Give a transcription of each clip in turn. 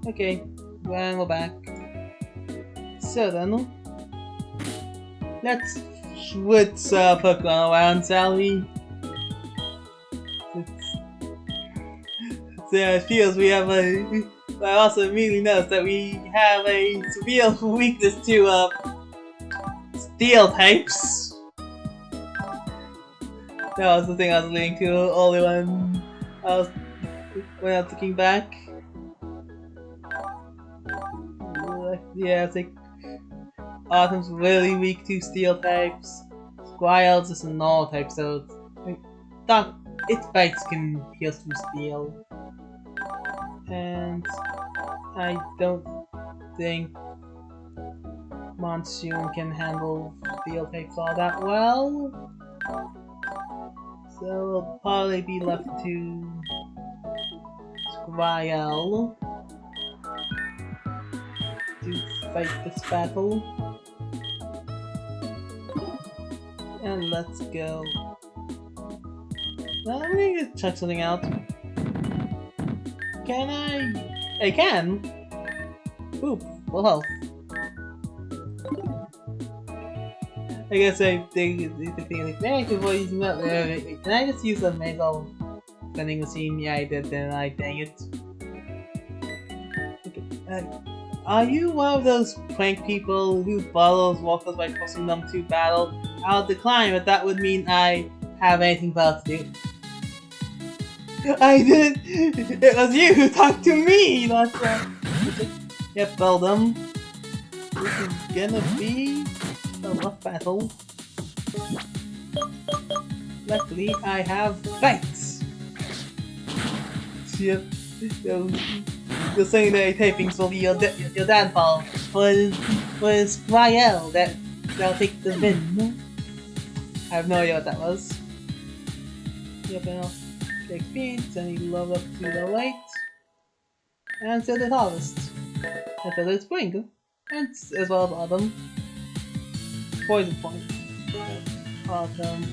Okay, well, we're back. So then, let's switch Pokemon around, shall we? So it feels we have a... I also immediately noticed that we have a severe weakness to steel types. That was the thing I was leading to only when I was looking back. Yeah, it's like Autumn's really weak to steel types. Squire's just a normal type, so its bites can pierce through steel. And I don't think Monsoon can handle steel types all that well. So we'll probably be left to Squire to fight this battle. And let's go. Well, I'm gonna just check something out. Can I can! Oop, full health. I guess I think like, man, before using that, wait, can I just use a manual vending machine? Yeah, I did, then I dang it. Okay, are you one of those prank people who bottles walkers by forcing them to battle? I'll decline, but that would mean I have anything better to do. I did! It was you who talked to me! That's Yep, well done. This is gonna be a rough battle. Luckily, I have bites! Yep. You're saying that tapings will be your downfall. Was Rael that'll take the win. I have no idea what that was. Yep, now. Experience, and you level up to the light. And so the harvest. Until the spring. And as well as autumn. Poison point. Autumn.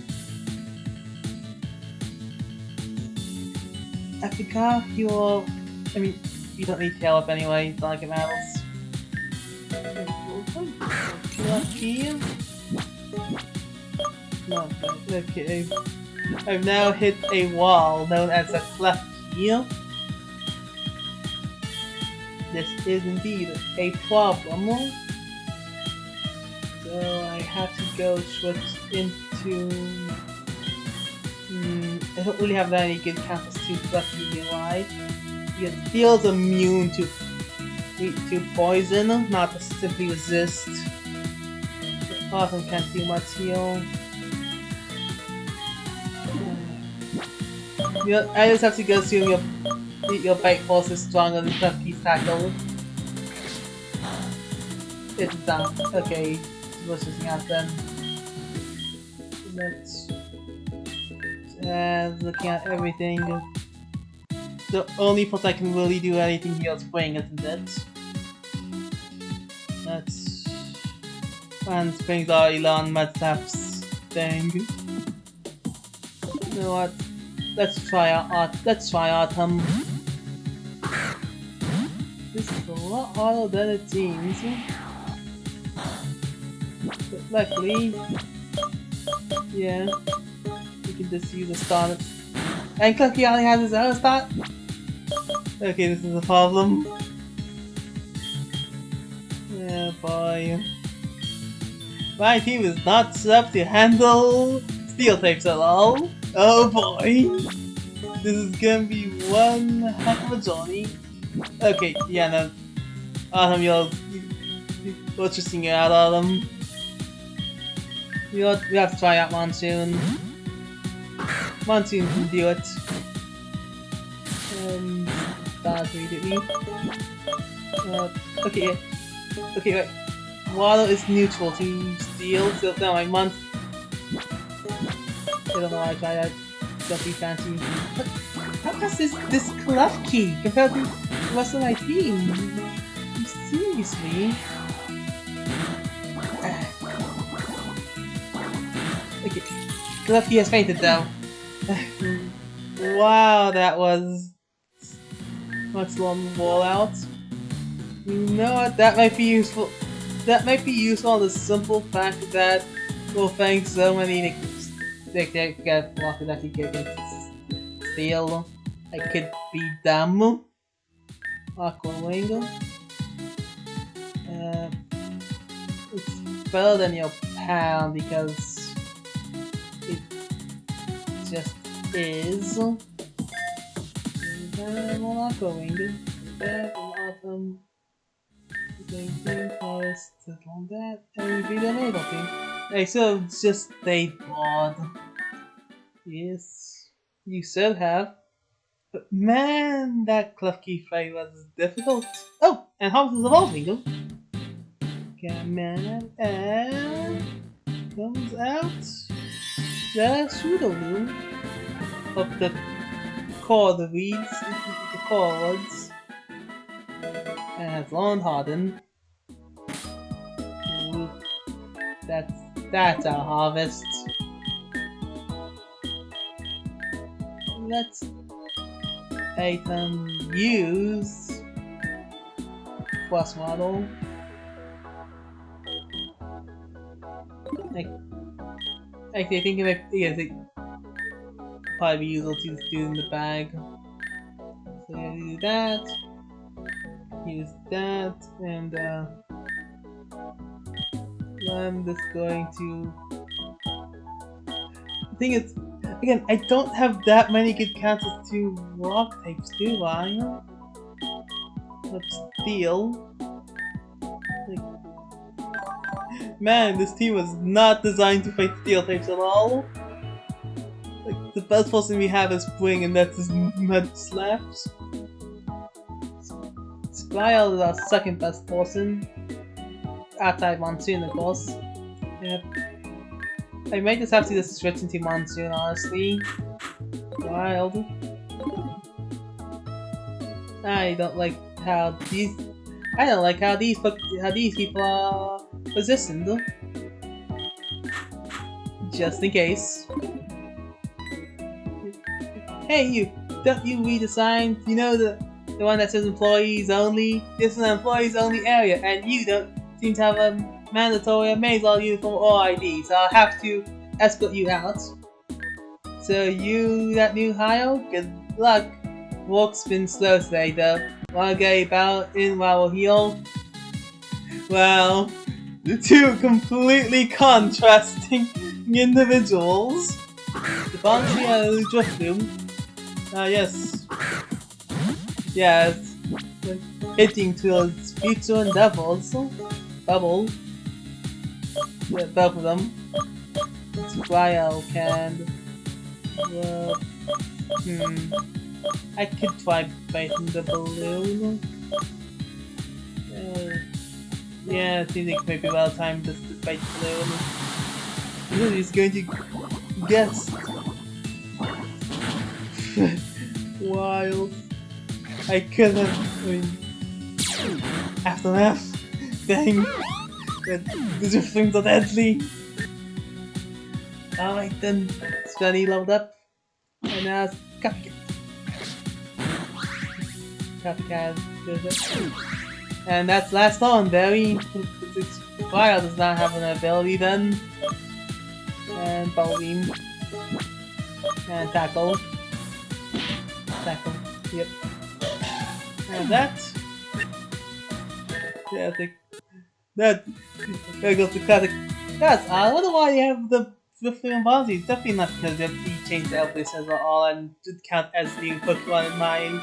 I forgot your... I mean, you don't need to heal up anyway, it's not like it matters. Lucky. No, okay. I've now hit a wall known as a cleft heel. This is indeed a problem. So I have to go switch into... I don't really have any good counters to cleft heel alive. It feels immune to poison, not to simply resist. Autumn can't do much heal. I just have to go assume your bite force is stronger than Clefty's tackle. It's done. Okay, what's this out then? Let's looking at everything. The only place I can really do anything here is spring, isn't it? That's and spring's our Elon Metap's thing. You know what? Let's try autumn. This is a lot harder than it seems. But luckily, yeah, we can just use a start. And Clucky only has his own start. Okay, this is a problem. Yeah, boy. My team is not set up to handle steel types at all. Oh boy! This is gonna be one heck of a journey. Okay, yeah, no. Autumn, you're just it out, Autumn. We have to try out Monsoon. Monsoon can do it. And that's immediately. Okay, yeah. Okay, wait. Water is neutral to steel, so now my I don't know why I tried that. Don't be fancy. How does this clef key compared to the rest of my team? Seriously? Okay. Clef key has fainted though. Wow, that was much long wall out. You know what? That might be useful. That might be useful on the simple fact that we'll find so many they get blocked that you can steal. I could be dumb. Aquawingo. It's better than your pound because it just is. Aquawingo. That awesome. Green forest on that, and we been able to. Like, so just stay bored. Yes, you should have. But man, that Clufkey fight was difficult. Oh, and how is evolving? Go. Come on, and comes out the Shareholder of the core, the weeds, the core woods, and has long hardened. That's our harvest. Let's item use plus model. I think it might, yeah, probably be useful to just do in the bag. So yeah, do that. Use that, and I'm just going to. The thing is, again, I don't have that many good counters to rock types, do I? Let's steal. Like, man, this team was not designed to fight steel types at all. Like, the best person we have is Spring, and that's his mud slaps. Squire is our second best person. Outside Monsoon, of course. Yep. I might just have to just switch into Monsoon, honestly. Wild. I don't like how these people are positioned. Just in case. Hey you! Don't you redesign? You know the one that says employees only? This is an employees only area, and you don't seem to have a mandatory maze all uniform or ID, so I'll have to escort you out. So you, that new hire? Good luck. Walk's been slow today though. Wanna get about in while we'll heal? Well, the two completely contrasting individuals. The Banshee and the Driftloom. Yes. Yes. Hitting towards future endeavors. Bubble. Yeah, both of them. Squire can. I could try biting the balloon. Yeah, it seems like maybe well timed just to bite the balloon. He's going to guess. Wild. I could have. I mean, aftermath. Dang. These are things are deadly. Alright then, Spenny leveled up. And now it's Copycat. Copycat does it. And that's last one, Barry. Fire does not have an ability then. And Bubble Beam. And Tackle. Tackle, yep. And that. Yeah, I think. There goes the classic. Yes, I wonder why you have the Swiftly and Bonzi. It's definitely not because you changed the Elvis as all and did count as the Pokemon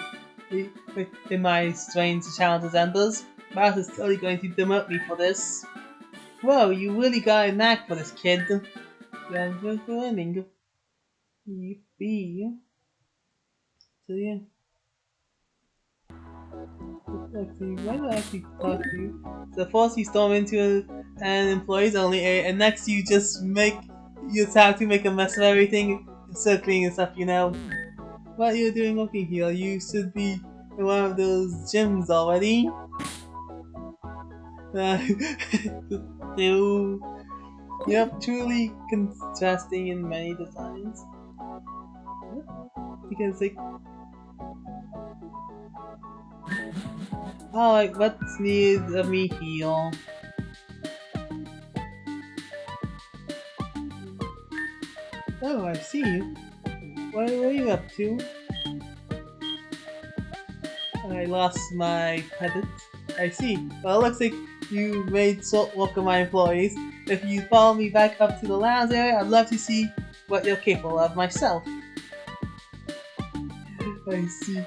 in my strange challenges enders. Mouse is totally going to demote me for this. Whoa, you really got a knack for this, kid. You're learning. Yippee. So yeah. Actually, why do I actually talk to you? So first you storm into an employees only area, and next you just make you attack to make a mess of everything, circling and stuff, you know. What are you doing working here? You should be in one of those gyms already. Yep, truly contrasting in many designs. You can say Alright, what's needed of me heal? Oh, I see you. What are you up to? I lost my pedant. I see. Well, it looks like you made short work of my employees. If you follow me back up to the lounge area, I'd love to see what you're capable of myself. I see.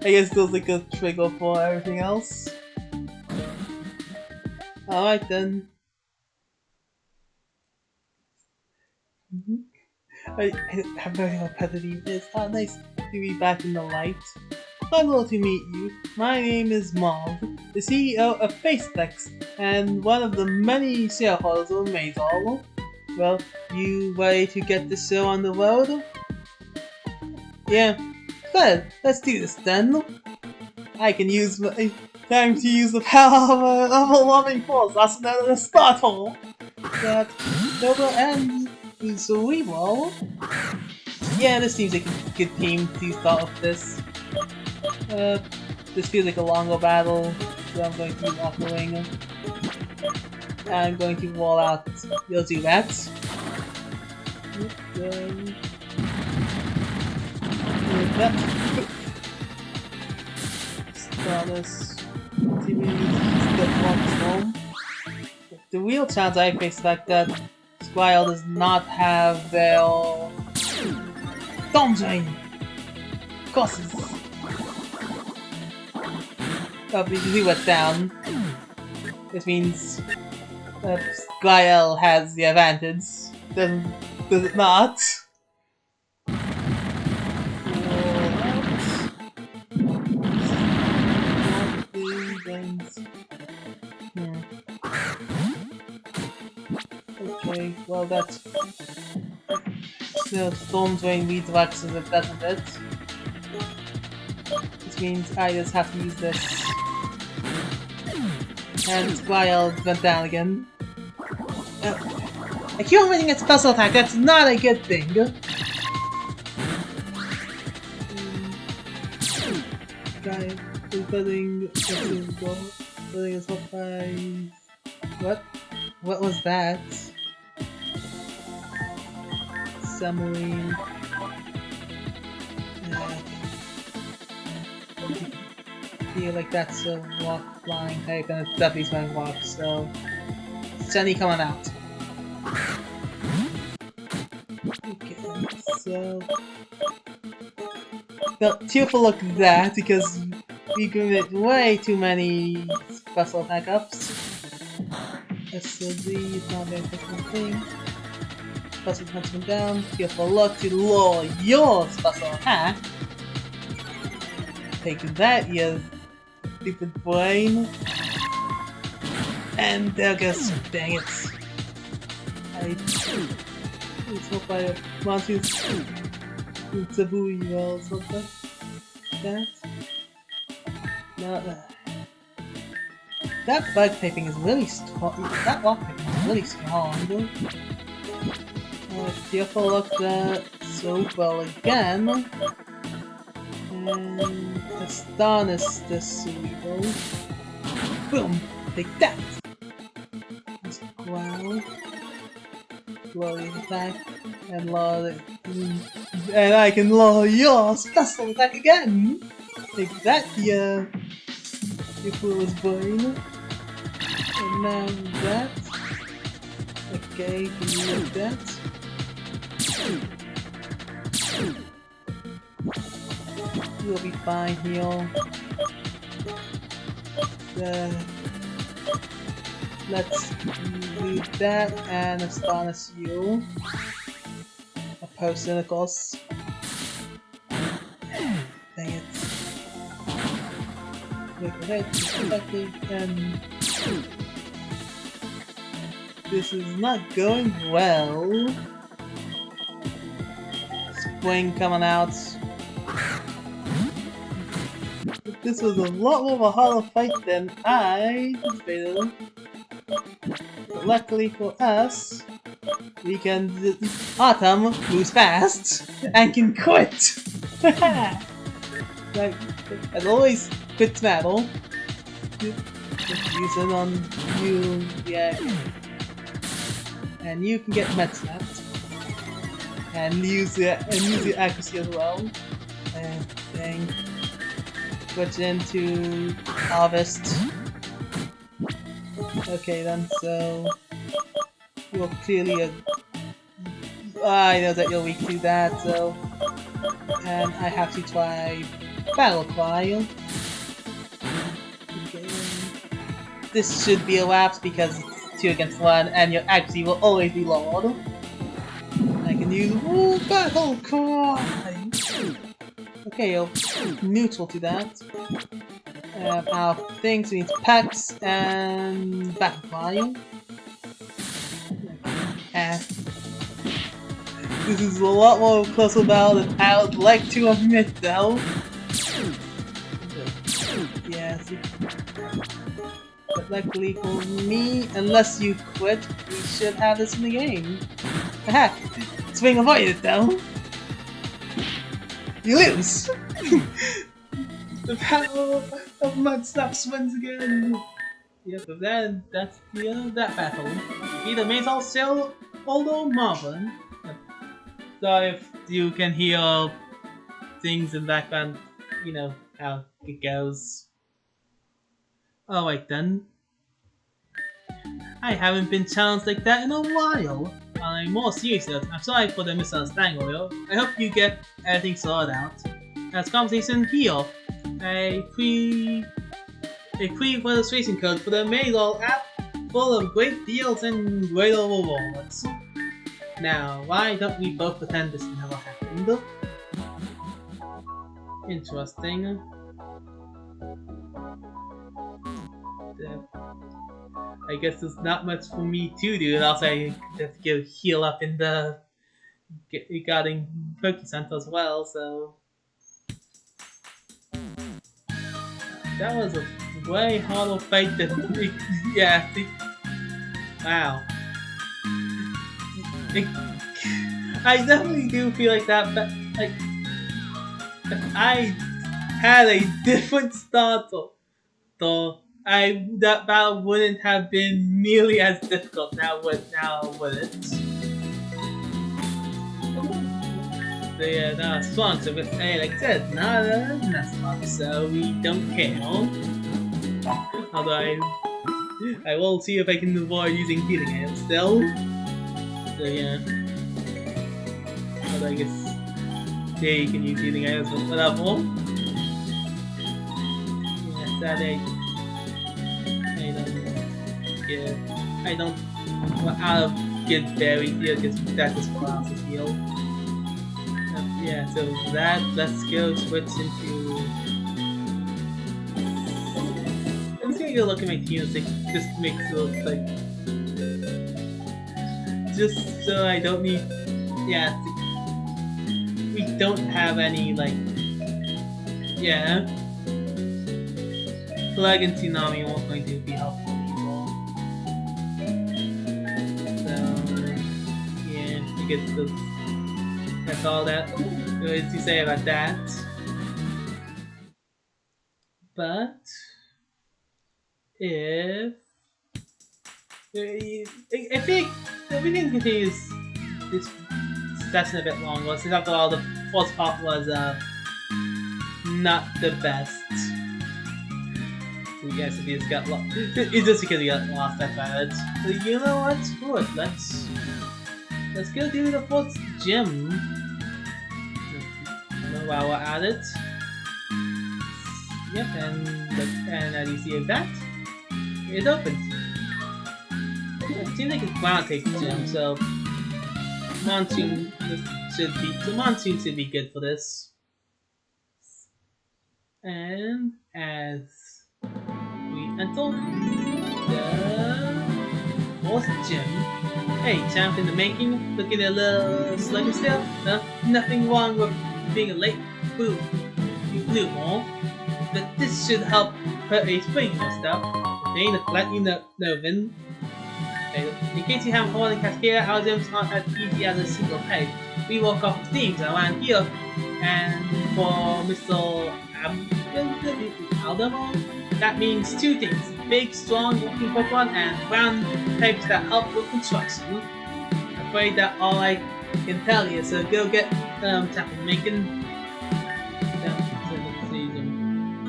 I guess there's like a trigger for everything else. Alright then. I have no idea what repetitive is. Oh, nice to be back in the light. Pleasure to meet you. My name is Mauve, the CEO of FaceFlex, and one of the many shareholders of Mazal. Well, you ready to get the show on the road? Yeah. Good, let's do this then. I can use my time to use the power of a loving force, also known as a startle. That double and cerebral. Yeah, this seems like a good team to start with this. This feels like a longer battle, so I'm going to walk away. I'm going to wall out. You'll do that. Start this. The real chance I face like that Squire does not have their Domjane courses. Oh, because he went down. This means Squire has the advantage. Does it not? Okay, well that's... No, Storm Drain redirects it, doesn't it? Which means I just have to use this. And Squire went down again. I keep winning a special attack, that's not a good thing. Guy is building is up by... What? What was that? Submarine. I feel like that's a walk flying type, and it's definitely going walk, so... Sunny coming out. Okay, so... Well, cheerful look at that, because we commit way too many special attack ups. SLD is not a very different thing. Special huntsman down, cheerful look to lower your special attack. Take that, you stupid brain. And there goes, dang it. It's not by a monster's taboo or something. That? No, that bug typing is really strong. That lock typing is really strong. Cheerful look that so well again. And astonish the cerebral. Boom! Take that! Just growl. Glorious attack. And lower it. And I can lower your special attack again! Take that, you foolish brain. And now that. Okay, can you like that? You'll be fine here. Let's do that and astonish you. Oppose of course. Dang it. Look ahead, effective, and this is not going well. Spring coming out. This was a lot more of a harder fight than I anticipated. But luckily for us, we can... Autumn moves fast and can quit! Like, as always, quits battle. Just use it on you, yeah. And you can get med snapped. And use the accuracy as well. And then switch into harvest. Okay then, so you're clearly a. I know that you're weak to that, so and I have to try battle cry. Okay. This should be a lapse because it's 2 against 1, and your accuracy will always be lowered. I can use battle cry. Okay, you're neutral to that. Our things means packs and battle cry. This is a lot more closer battle than I would like to admit, though. Yes. But luckily for me, unless you quit, we should have this in the game. Haha! Swing avoided, though. You lose. The power of Mud Snaps wins again. Yeah, but then that's the end of that battle. Either Maisel, Shareholder, or Marvin. So if you can hear things in the background, you know how it goes. Alright then. I haven't been challenged like that in a while. On a more serious note, I'm sorry for the misunderstanding, Oil. I hope you get everything sorted out. As conversation here, a pre-registration code for the Maisel app full of great deals and greater rewards. Now, why don't we both pretend this never happened? Interesting. I guess there's not much for me to do, else I have to go heal up in the regarding Poke Center as well, so that was a way harder fight than yeah. Wow. I definitely do feel like that, but like if I had a different start, though, that battle wouldn't have been nearly as difficult now, would it? So yeah, now strong, so but hey, like I said, not a mess up, so we don't care. Although I will see if I can avoid using healing items still. So yeah. Although I guess they can use healing items, but whatever. Yeah, that I don't out of get buried here because that just allows us heal. Yeah, so let's go switch into. I'm just gonna go look at my team and just to make sure it's like. Just so I don't need. Yeah, we don't have any like. Yeah. Flag and Tsunami won't going to be helpful anymore. So yeah, I guess that's all that there is to say about that. But if I think we can continue this session a bit longer, since after all the first part was not the best. So yes, if you just got lost, it's just because we got lost that bad. So you know what? Screw it. Let's go do the first gym. While we're at it. Yep, and as you see that, it opens. It seems like a ground take gym, so Monsoon should be good for this. And as we enter the fourth gym. Hey, champ in the making, looking a little sluggish still? No, nothing wrong with being a late blue more, but this should help put a spring or stuff. If ain't a let you know, Vin. In case you haven't heard in Cascada, our gyms aren't as easy as a single page. We work off of themes around here, and for Mr. Aldemo, That means two things: big, strong looking Pokemon and ground types that help with construction. I'm afraid that all I can tell you, so go get tapping making.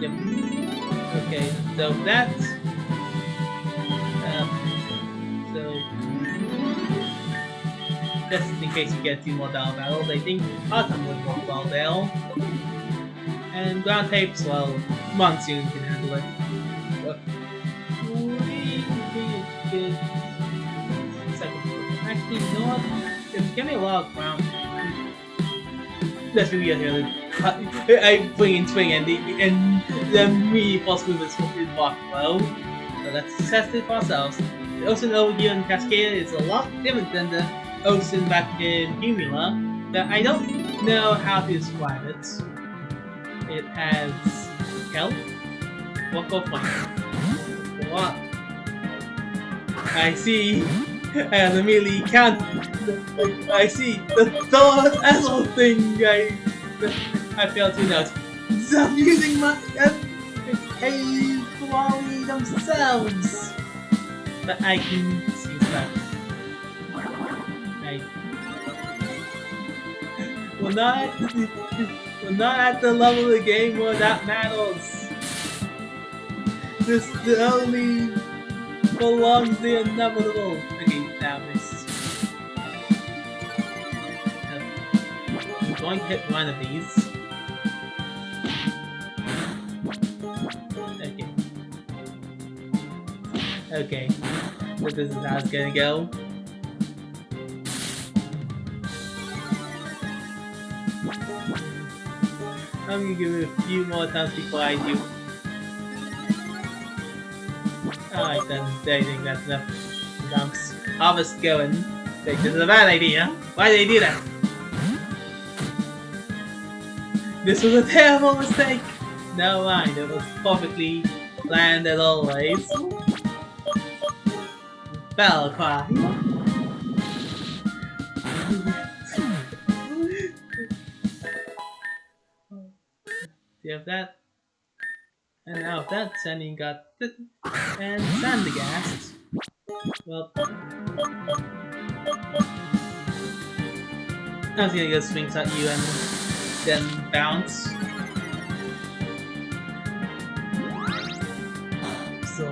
Yep. Okay, so that's so just in case you get 2 more Dial battles, I think Autumn would work well there. And ground tapes, well, Monsoon can handle it. But we good second. Actually, you know what? If give me a lot of ground, let's be here. I bring in swing and the me false movements will block low. So let's test it for ourselves. The ocean over here in Cascade is a lot different than the ocean back in Humula. But I don't know how to describe it. It has kelp, walk off point. What? I see. And immediately count. I see the third asshole thing. I failed to note. Stop using my quality themselves. But I can see that. We're not at the level of the game where that matters. This only prolongs the inevitable. Okay, now this. I'm going to hit one of these. Okay. So this is how it's gonna go. I'm gonna give it a few more times before I do. Alright then, I think that's enough dumps. Harvest going. This is a bad idea. Why did they do that? This was a terrible mistake! No mind, it was perfectly planned as always. Battle cry. You have that. And out of that, Sunny got it. And Sandygast. Well, I was gonna go swings at you and then bounce. So,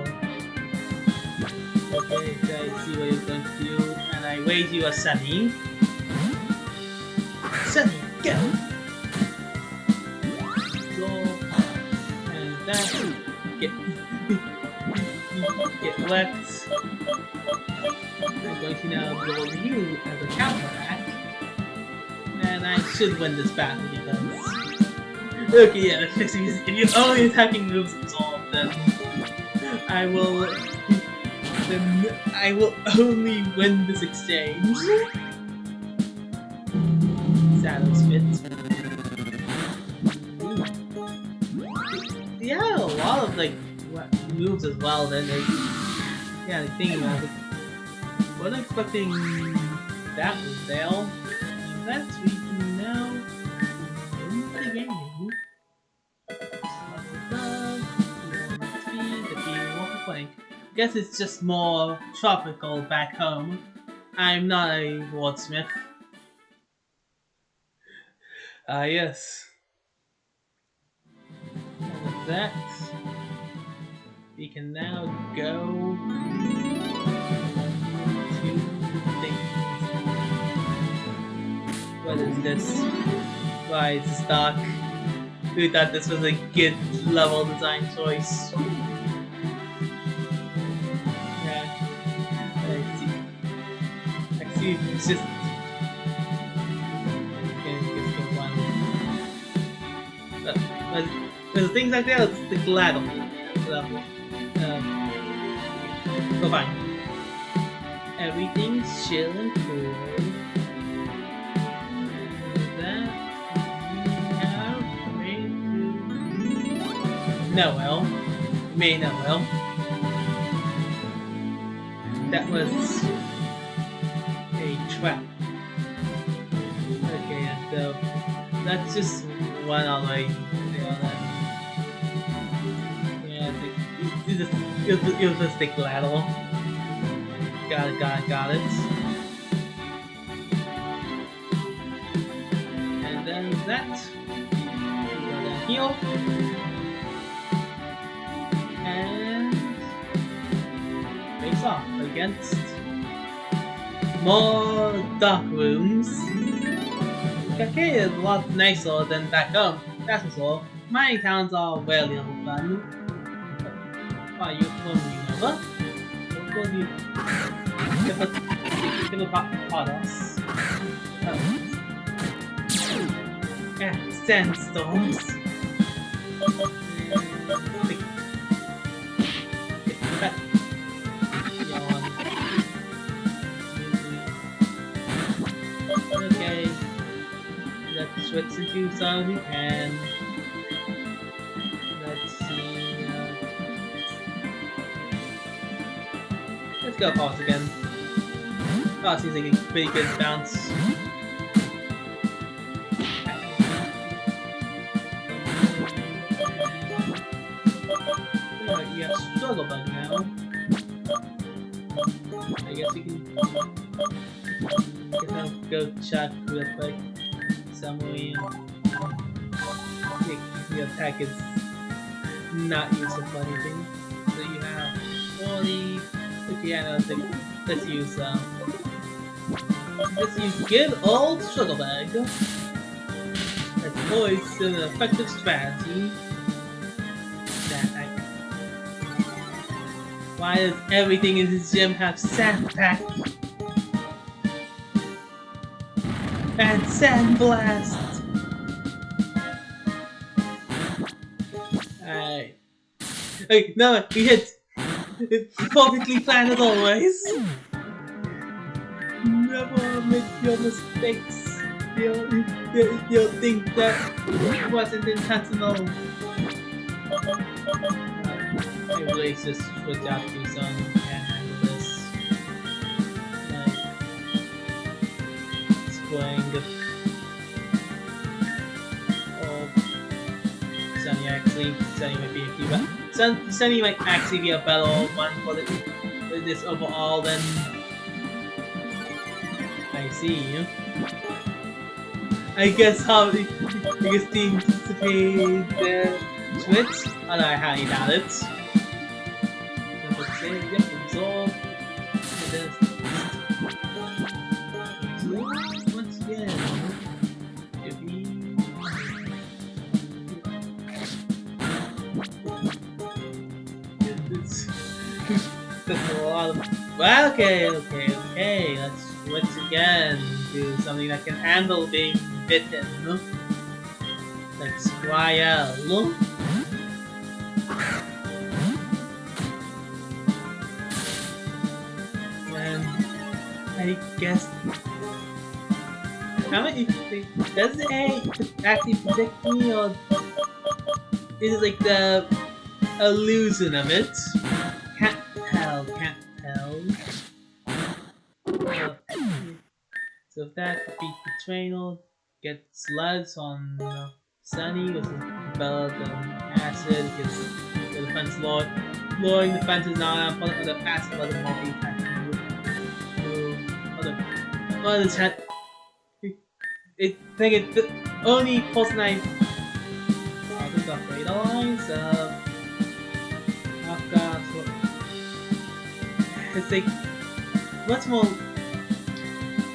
okay, I see what you're going to do, and I raise you a Sunny. Sunny, go! That get left. I'm going to now roll you as a counterattack, and I should win this battle because okay, yeah, the fixing is if your only attacking moves absorb, then I will only win this exchange. Shadow Spit. Yeah, a lot of like moves as well. Then like, yeah, like thinking about it, wasn't expecting that was there. That's we can now win the game. Guess it's just more tropical back home. I'm not a wordsmith. Yes. With that, we can now go to the things. What is this? Why is this dark? Who thought this was a good level design choice? Yeah, I see. It's just. Okay, let's go one. Because things like that, it's the glad level. So fine. Everything's chill and cool. That we have made to Noel. May Noel. That was a trap. Okay, so that's just one of my It was a stick ladle. Got it. And then that. We go down here. And face off against more dark rooms. Cafe is a lot nicer than back home, that's for sure. My encounters are rarely on fun. Why are you pulling over? What will you part us? And sandstorms. Okay, let's switch into some and let's see. Let's go pause again. Oh, seems like a pretty good bounce. You have struggle bug now. I guess you can. I'll go check real quick. Somewhere your attack is not useful for anything. So you have 40. Okay, I think let's use good old struggle bag. That's always an effective strategy. Why does everything in this gym have sand pack? And sand blast! Alright. Hey, no, we hit! It's perfectly planned as always! Never make your mistakes. You'll think that wasn't intentional. Maybe let's just switch out to some and handle this. Playing the Sunny might be a key, but Sunny might actually be a better one for this overall than I see. I guess how the biggest team anticipate the switch, although I highly doubt it. Yep, absorb. Once again, that's a lot of. Well, okay. Let's switch again to something that can handle being bitten, like Squirrel. I guess. How many? Does it actually predict me, or is it like the illusion of it? Can't tell. So if that defeats the trainer, get slugs on Sunny, which is better than acid, gets the defense lowering the defense is now on the acid level multi-attack. Well, it's had. I think it's the only person I. Oh, this got radar lines. I've got. It's like much more.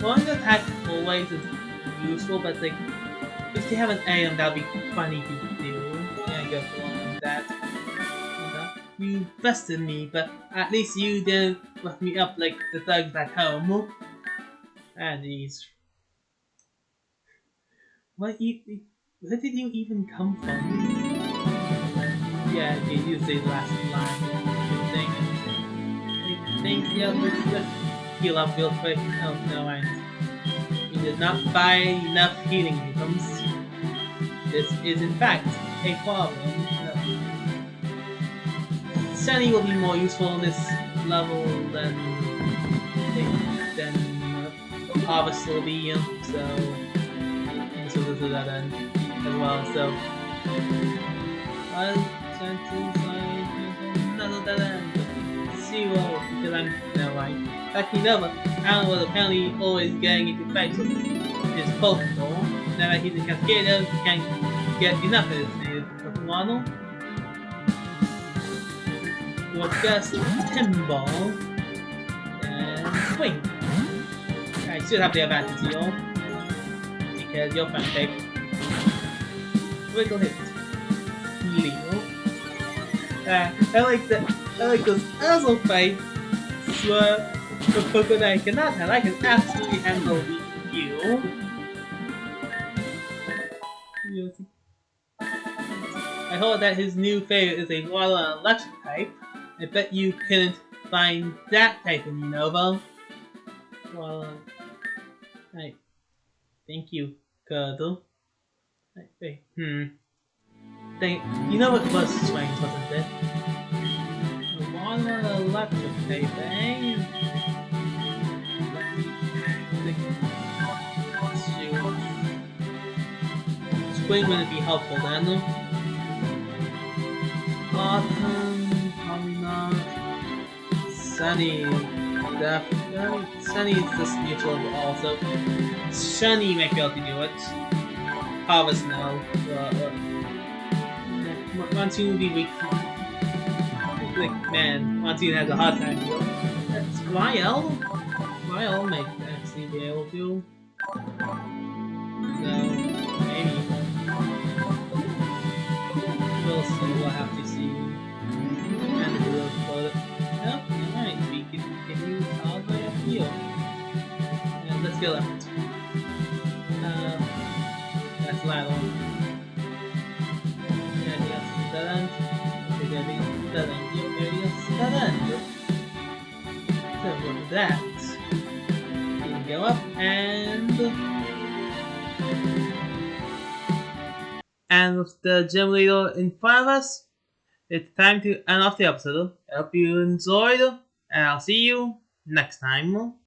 One attack always is useful, but like if you have an item, that'd be funny to do. Yeah, go for one of that. You bested me, but at least you didn't rough me up like the thugs back home. And these. Where did you even come from? Yeah, okay, you say the last line. I think, yeah, let's heal up real quick. Oh, no, you did not buy enough healing items. This is, in fact, a problem. Sunny will be more useful on this level than Harvest will be, so we'll do that then as well. So, chances final dead end. Zero, because I'm no right. Actually no, but Alan was apparently always getting into fights with his Pokeball. Now that he's a Cascader, he can't get enough of his Pokemon. With just Timball and Swing. I should have the advantage here because you're frantic. Wiggle hit. Leo. I like that. I like those asshole fights where the Pokemon I cannot have. I can absolutely handle you. I heard that his new favorite is a water and electric type. I bet you couldn't find that type in Unova. Well, right. Thank you, Girdle. Wait, you know what was strange, wasn't it? The water and electric type, eh? Spring wouldn't be helpful then. Autumn, probably not. Sunny, definitely. Sunny is just neutral also. Sunny might be able to do it. Harvest no. Monsoon would be weak. Like, man, Monsoon has a hard time to go. That's Ryel? Ryel might actually be able to. So, maybe. We'll see, we'll have to see. And the real quote. Yep, alright, we can continue all the way up here. And let's go left. That's Lilo. And yes, dead end. Dead end. Dead end. So with that, we can go up and with the gym leader in front of us, it's time to end off the episode. I hope you enjoyed, and I'll see you next time.